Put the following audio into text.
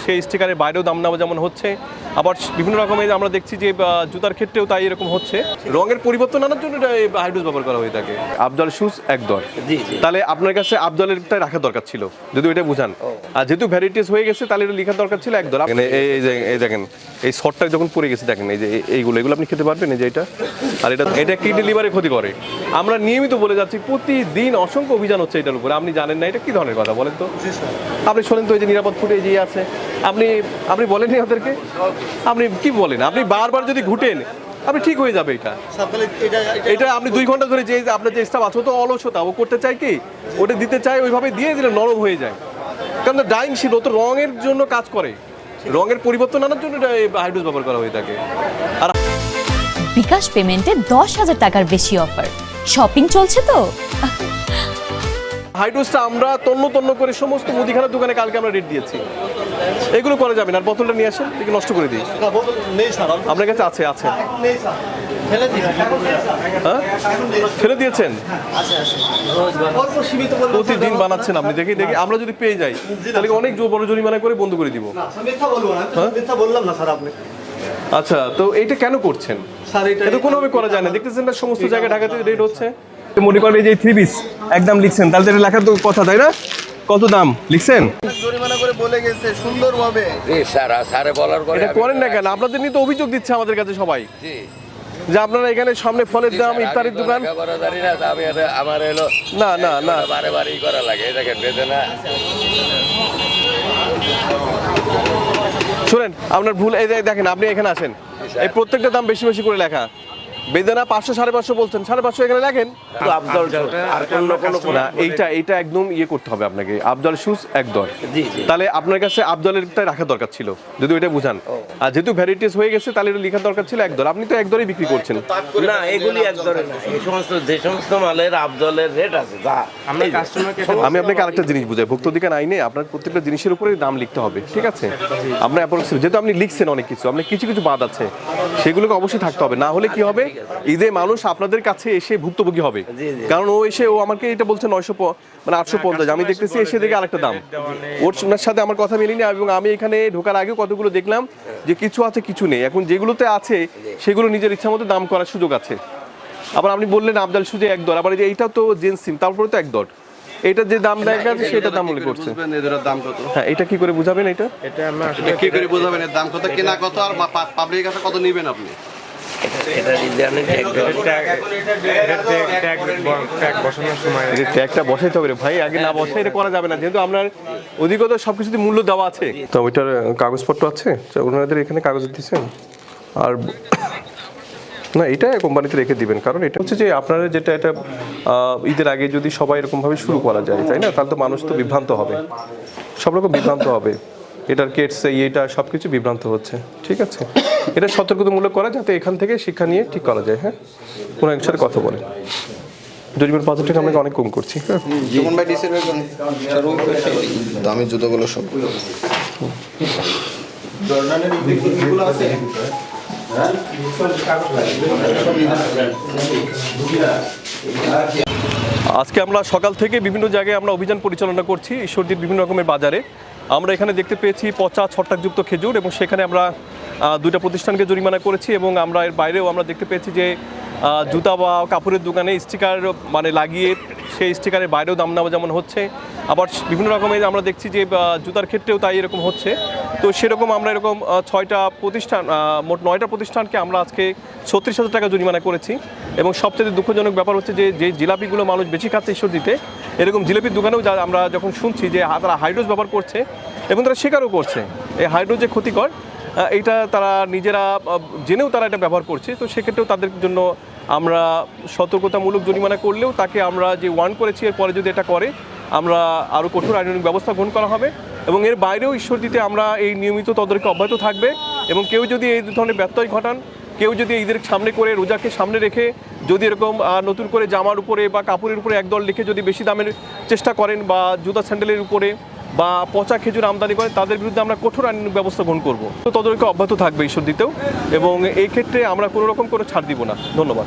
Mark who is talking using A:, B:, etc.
A: সেই স্টিকারের বাইরেও দাম নেওয়া যেমন হচ্ছে, আবার বিভিন্ন রকমের আমরা দেখছি যে জুতার ক্ষেত্রেও তাই এরকম হচ্ছে। রঙের পরিবর্তন আনার জন্য এটা হাইড্রোজ ব্যবহার করা হয়ে থাকে। আফজল শুজ এক দর, তাহলে আপনার কাছে আফজলেরটা রাখা দরকার ছিল, যদি এটা বুঝান। আর যেহেতু ভ্যারাইটিস হয়ে গেছে তাহলে এটা লেখার দরকার ছিল এক দর। এই দেখেন এই শর্টটা যখন পড়ে গেছে, দেখেন এই যে এগুলো আপনি খেতে পারবেন, এই যে এটা। আর এটা কিডনি লিভারে ক্ষতি করে। আমরা নিয়মিত বলে যাচ্ছি, প্রতিদিন অসংখ্য অভিযান হচ্ছে এটার উপরে। আপনি জানেন না এটা কি ধরনের কথা বলেন তো? আপনি শোনেন তো, এই যে নিরাপদ ফুটে যে আছে, আপনি বলেননি ওদেরকে? আপনি কি বলেন? আপনি বারবার যদি ঘুটেন আপনি ঠিক হয়ে যাবে। এটা আপনি 2 ঘন্টা ধরে যে আপনার যে স্টাফ আছে, তো অলসতা, ও করতে চায় কি, ওটা দিতে চায়, ওইভাবে দিয়ে দিলে নরম হয়ে যায়। কারণ ডাইং শিট, ও তো রঙের জন্য কাজ করে, রঙের পরিবর্তন আনার জন্য এটা হাইড্রোজ ব্যবহার করা হয়ে থাকে। আর
B: বিকাশ পেমেন্টে 10,000 টাকার বেশি অফার, শপিং চলছে তো।
A: হাইড্রোজটা আমরা তন্ন করে সমস্ত মুদিখানার দোকানে কালকে আমরা রেট দিয়েছি। এগুলো করা যাবে না। আর বোতলটা নিয়ে আসেন, এগুলো নষ্ট করে দিই। আপনার কাছে আছে? হ্যাঁ, ফেলে দিয়েছেন? প্রতিদিন বানাচ্ছেন আপনি, দেখি আমরা যদি পেয়ে যাই তাহলে অনেক বড় জরিমানা করে বন্ধ করে দিব। আচ্ছা, তো এইটা কেন করছেন? এটা কোনোভাবে করা যায় না। দেখতেছেন না সমস্ত জায়গায় ঢাকাতে রেট হচ্ছে। মনে করেন এই যে 3 পিস একদম লিখছেন, তাহলে এটা লেখার তো কথা, তাই না? কত দাম লিখছেন?
C: জরিমানা করে বলে গেছে সুন্দরভাবে।
D: স্যারে বলার পরে
A: এটা করেন না কেন? আপনাদের নিয়ে তো অভিযোগ দিচ্ছে আমাদের কাছে সবাই, যে আপনারা এখানে সামনে ফলের দাম, ইফতারির দোকান।
D: আমার এলো
A: না
D: বারে বারেই করা লাগে। দেখেন বেদনা।
A: শুনেন, আপনার ভুল। এই দেখেন, আপনি এখানে আসেন, এই প্রত্যেকটা দাম বেশি বেশি করে লেখা। বেদনা 500 550 বলছেন, 550 এখানে লেখেন। না, এইটা একদম করতে হবে আপনাকে। আফজল শুজ এক দর, তাহলে আপনার কাছে আফজলেরটা রাখা দরকার ছিল, যদি ওইটা বুঝান। আর যেহেতু ভ্যারাইটিস হয়ে গেছে তাহলে এটা লেখার দরকার ছিল এক দর। আপনি তো এক দরই বিক্রি করছেন।
D: না, এগুলি এক দরে না। এই যে সমস্ত মালের আফজলের রেট আছে।
A: আমি আপনাকে আরেকটা জিনিস বুঝাই, ভোক্তাধিকার আইনে আপনার প্রত্যেকটা জিনিসের উপরে দাম লিখতে হবে, ঠিক আছে? আপনার যেহেতু আপনি লিখছেন অনেক কিছু, আপনি কিছু বাদ আছে, সেগুলোকে অবশ্যই থাকতে হবে। না হলে কি হবে, ঈদে মানুষ আপনাদের কাছে এসে ভুক্তভোগী হবে। কারণ ও আমাকে এটা বলছে 850, আমি দেখতেছি এসে দেখে আরেকটা দাম। ওর সাথে আমার কথা মিলিনি। এবং আমি এখানে ঢোকার আগেও কতগুলো দেখলাম যে কিছু আছে কিছু নেই। এখন যেগুলোতে আছে সেগুলো নিজের ইচ্ছা মতো দাম করার সুযোগ আছে। আবার আপনি বললেন আফজল শুজে এক দর, আবার এইটাও তো জেন্টস সিম, তারপরে তো এক দর। এটা যে দাম দেয় সেটা দাম মনে করছে। হ্যাঁ, এটা কি করে বুঝাবেন? এটা
C: কি করে বুঝাবেন এর দাম কত, কেনা কত, আর পাবলিকের কাছে কত নেবেন আপনি?
A: ট্যাগটা বসাইতে হবে ভাই, আগে না বসাই এটা করা যাবে না। যেহেতু আপনার অধিকতর সবকিছুতে মূল্য দেওয়া আছে, তো ওইটার কাগজপত্র আছে, ওনাদের এখানে কাগজ দিচ্ছেন। আর না, এটা কোম্পানিতে রেখে দিবেন, কারণ এটা হচ্ছে যে আপনারা যেটা এটা ঈদের আগে যদি সবাই এরকমভাবে শুরু করা যায়, তাই না? তাহলে তো মানুষ তো বিভ্রান্ত হবে, সব রকম বিভ্রান্ত হবে। এটার কেটসে এটা সব কিছু বিভ্রান্ত হচ্ছে, ঠিক আছে? এটা সতর্কতামূলক করা, যাতে এখান থেকে শিক্ষা নিয়ে ঠিক করা যায়। হ্যাঁ, কোনো এক সাথে কথা বলে জরিমানার পাঁচটা আমরা অনেক কম করছি।
C: দামি জুতোগুলো সব
A: আজকে আমরা সকাল থেকে বিভিন্ন জায়গায় আমরা অভিযান পরিচালনা করছি। ঈশ্বরদীর বিভিন্ন রকমের বাজারে আমরা এখানে দেখতে পেয়েছি পচা ছত্রাকযুক্ত খেজুর, এবং সেখানে আমরা 2টা প্রতিষ্ঠানকে জরিমানা করেছি। এবং আমরা এর বাইরেও আমরা দেখতে পেয়েছি যে জুতা বা কাপড়ের দোকানে স্টিকার লাগিয়ে সেই স্টিকারের বাইরেও দাম নেওয়া যেমন হচ্ছে, আবার বিভিন্ন রকমের আমরা দেখছি যে জুতার ক্ষেত্রেও তাই এরকম হচ্ছে। তো সেরকম আমরা এরকম 6টা প্রতিষ্ঠান, মোট 9টা প্রতিষ্ঠানকে আমরা আজকে 36,000 টাকা জরিমানা করেছি। এবং সবচেয়ে দুঃখজনক ব্যাপার হচ্ছে যে জিলাপিগুলো মানুষ বেশি খাচ্ছে ঈশ্বরদীতে, এরকম জিলাপির দোকানেও আমরা যখন শুনছি যে তারা হাইড্রোজ ব্যবহার করছে এবং তারা স্বীকারও করছে এই হাইড্রোজ যে ক্ষতিকর, এইটা তারা নিজেরা জেনেও তারা এটা ব্যবহার করছে। তো সেক্ষেত্রেও তাদের জন্য আমরা সতর্কতামূলক জরিমানা করলেও তাকে আমরা যে ওয়ার্ন করেছি, এরপরে যদি এটা করে আমরা আরও কঠোর আইনানুগ ব্যবস্থা গ্রহণ করা হবে। এবং এর বাইরেও ঈশ্বরদীতে আমরা এই নিয়মিত তদারকি অব্যাহত থাকবে। এবং কেউ যদি এই ধরনের ব্যত্যয় ঘটান, কেউ যদি ঈদের সামনে করে, রোজাকে সামনে রেখে যদি এরকম নতুন করে জামার উপরে বা কাপড়ের উপরে একদল লিখে যদি বেশি দামের চেষ্টা করেন, বা জুতা স্যান্ডেলের উপরে বা পচা খেজুর আমদানি করেন, তাদের বিরুদ্ধে আমরা কঠোর আইনানুগ ব্যবস্থা গ্রহণ করব। তো তদারকি অব্যাহত থাকবে ঈশ্বরদীতেও, এবং এই ক্ষেত্রে আমরা কোনো রকম কোনো ছাড় দিব না। ধন্যবাদ।